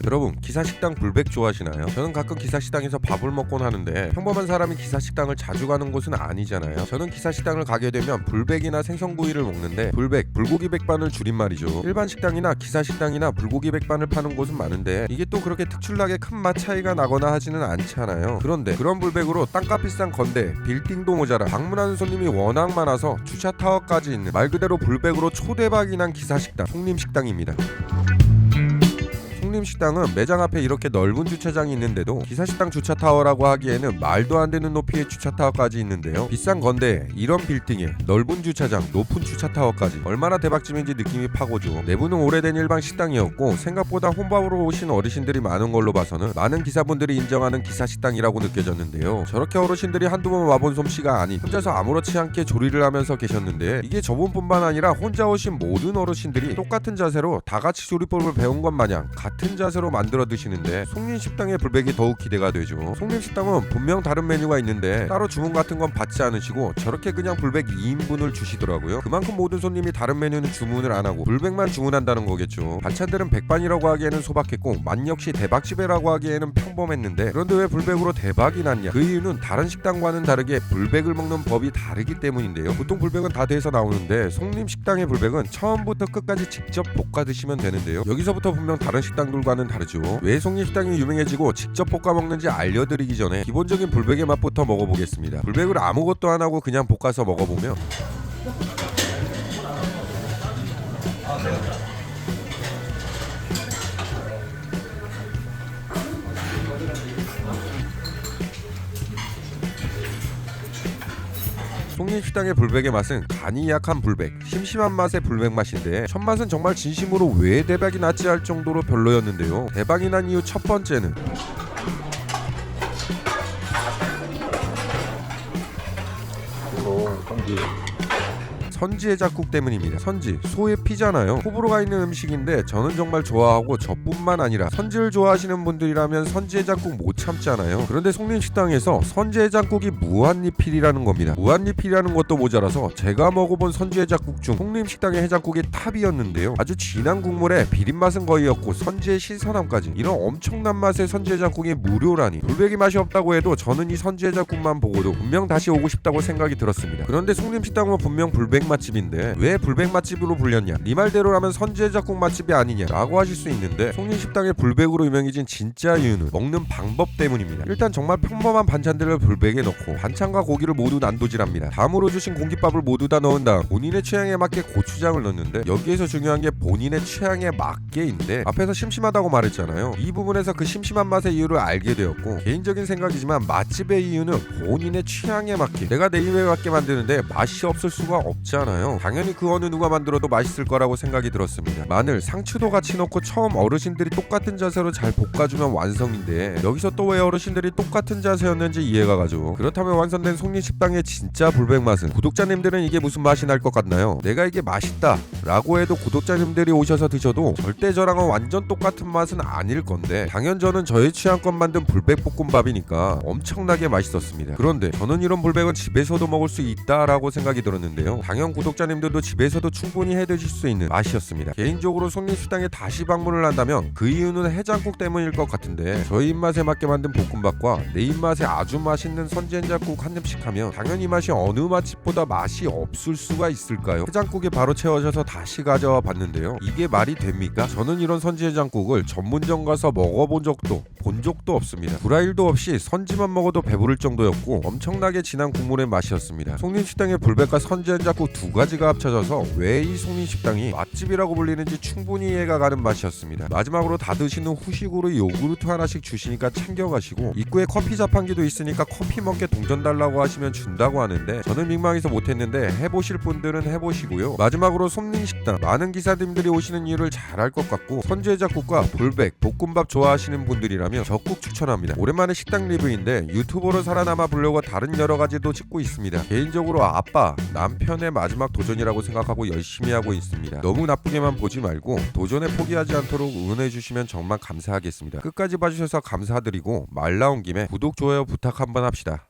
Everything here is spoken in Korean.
여러분, 기사식당 불백 좋아하시나요? 저는 가끔 기사식당에서 밥을 먹곤 하는데 평범한 사람이 기사식당을 자주 가는 곳은 아니잖아요. 저는 기사식당을 가게 되면 불백이나 생선구이를 먹는데, 불백, 불고기 백반을 줄임말이죠. 일반 식당이나 기사식당이나 불고기 백반을 파는 곳은 많은데 이게 또 그렇게 특출나게 큰 맛 차이가 나거나 하지는 않잖아요. 그런데 그런 불백으로 땅값 비싼 건대, 빌딩도 모자라 방문하는 손님이 워낙 많아서 주차타워까지 있는 말 그대로 불백으로 초대박이 난 기사식당, 송림식당입니다. 송림식당은 매장 앞에 이렇게 넓은 주차장이 있는데도 기사식당 주차타워라고 하기에는 말도 안 되는 높이의 주차타워까지 있는데요. 비싼 건데 이런 빌딩에 넓은 주차장, 높은 주차타워까지 얼마나 대박집인지 느낌이 파고죠. 내부는 오래된 일반 식당이었고 생각보다 혼밥으로 오신 어르신들이 많은 걸로 봐서는 많은 기사분들이 인정하는 기사식당이라고 느껴졌는데요. 저렇게 어르신들이 한두 번 와본 솜씨가 아닌 혼자서 아무렇지 않게 조리를 하면서 계셨는데, 이게 저분뿐만 아니라 혼자 오신 모든 어르신들이 똑같은 자세로 다같이 조리법을 배운 것 마냥 같은 자세로 만들어 드시는데 송림식당의 불백이 더욱 기대가 되죠. 송림식당은 분명 다른 메뉴가 있는데 따로 주문 같은 건 받지 않으시고 저렇게 그냥 불백 2인분을 주시더라고요. 그만큼 모든 손님이 다른 메뉴는 주문을 안 하고 불백만 주문한다는 거겠죠. 반찬들은 백반이라고 하기에는 소박했고 맛 역시 대박집이라고 하기에는 평범했는데, 그런데 왜 불백으로 대박이 났냐? 그 이유는 다른 식당과는 다르게 불백을 먹는 법이 다르기 때문인데요. 보통 불백은 다 돼서 나오는데 송림식당의 불백은 처음부터 끝까지 직접 볶아 드시면 되는데요. 여기서부터 분명 다른 식당들과는 다르죠. 왜 송림식당이 유명해지고 직접 볶아 먹는지 알려드리기 전에 기본적인 불백의 맛부터 먹어보겠습니다. 불백을 아무것도 안 하고 그냥 볶아서 먹어보면 송림식당의 불백의 맛은 간이 약한 불백, 심심한 맛의 불백 맛인데 첫 맛은 정말 진심으로 왜 대박이 났지 할 정도로 별로였는데요. 대박이 난 이유 첫 번째는 선지해장국 때문입니다. 선지, 소의 피잖아요. 호불호가 있는 음식인데 저는 정말 좋아하고 저뿐만 아니라 선지를 좋아하시는 분들이라면 선지해장국 못 참잖아요. 그런데 송림식당에서 선지해장국이 무한리필이라는 겁니다. 무한리필이라는 것도 모자라서 제가 먹어본 선지해장국 중 송림식당의 해장국이 탑이었는데요. 아주 진한 국물에 비린맛은 거의 없고 선지의 신선함까지, 이런 엄청난 맛의 선지해장국이 무료라니. 불백이 맛이 없다고 해도 저는 이 선지해장국만 보고도 분명 다시 오고 싶다고 생각이 들었습니다. 그런데 송림식당은 분명 불백 맛집인데 왜 불백 맛집으로 불렸냐? 네 말대로라면 선지해장국 맛집이 아니냐라고 하실 수 있는데, 송림식당의 불백으로 유명해진 진짜 이유는 먹는 방법 때문입니다. 일단 정말 평범한 반찬들을 불백에 넣고 반찬과 고기를 모두 난도질합니다. 다음으로 주신 공깃밥을 모두 다 넣은 다음 본인의 취향에 맞게 고추장을 넣는데, 여기에서 중요한 게 본인의 취향에 맞게인데, 앞에서 심심하다고 말했잖아요. 이 부분에서 그 심심한 맛의 이유를 알게 되었고, 개인적인 생각이지만 맛집의 이유는 본인의 취향에 맞게, 내가 내 입에 맞게 만드는데 맛이 없을 수가 없잖아요. 당연히 그 어느 누가 만들어도 맛있을 거라고 생각이 들었습니다. 마늘, 상추도 같이 넣고 처음 어르신들이 똑같은 자세로 잘 볶아주면 완성인데, 여기서 또 왜 어르신들이 똑같은 자세였는지 이해가 가죠. 그렇다면 완성된 송림식당의 진짜 불백 맛은, 구독자님들은 이게 무슨 맛이 날 것 같나요? 내가 이게 맛있다 라고 해도 구독자님들이 오셔서 드셔도 절대 저랑은 완전 똑같은 맛은 아닐 건데, 당연 저는 저의 취향껏 만든 불백 볶음밥이니까 엄청나게 맛있었습니다. 그런데 저는 이런 불백은 집에서도 먹을 수 있다라고 생각이 들었는데요. 당연 구독자님들도 집에서도 충분히 해드실 수 있는 맛이었습니다. 개인적으로 송림식당에 다시 방문을 한다면 그 이유는 해장국 때문일 것 같은데, 저희 입맛에 맞게 만든 볶음밥과 내 입맛에 아주 맛있는 선지해장국 한 입씩 하면 당연히 이 맛이 어느 맛집보다 맛이 없을 수가 있을까요? 해장국이 바로 채워져서 다시 가져와 봤는데요. 이게 말이 됩니까? 저는 이런 선지해장국을 전문점 가서 먹어본 적도 본 적도 없습니다. 브라일도 없이 선지만 먹어도 배부를 정도였고 엄청나게 진한 국물의 맛이었습니다. 송림식당의 불백과 선지해장국 두 가지가 합쳐져서 왜 이 송림식당이 맛집이라고 불리는지 충분히 이해가 가는 맛이었습니다. 마지막으로 다 드시는 후식으로 요구르트 하나씩 주시니까 챙겨가시고, 입구에 커피 자판기도 있으니까 커피 먹게 동전 달라고 하시면 준다고 하는데, 저는 민망해서 못했는데 해보실 분들은 해보시고요. 마지막으로 송림식당, 많은 기사님들이 오시는 이유를 잘 알 것 같고 선지해장국과 불백, 볶음밥 좋아하시는 분들이라면 적극 추천합니다. 오랜만에 식당 리뷰인데 유튜버로 살아남아 보려고 다른 여러 가지도 찍고 있습니다. 개인적으로 아빠, 남편의 마지막 도전이라고 생각하고 열심히 하고 있습니다. 너무 나쁘게만 보지 말고 도전에 포기하지 않도록 응원해 주시면 정말 감사하겠습니다. 끝까지 봐주셔서 감사드리고 말 나온 김에 구독, 좋아요 부탁 한번 합시다.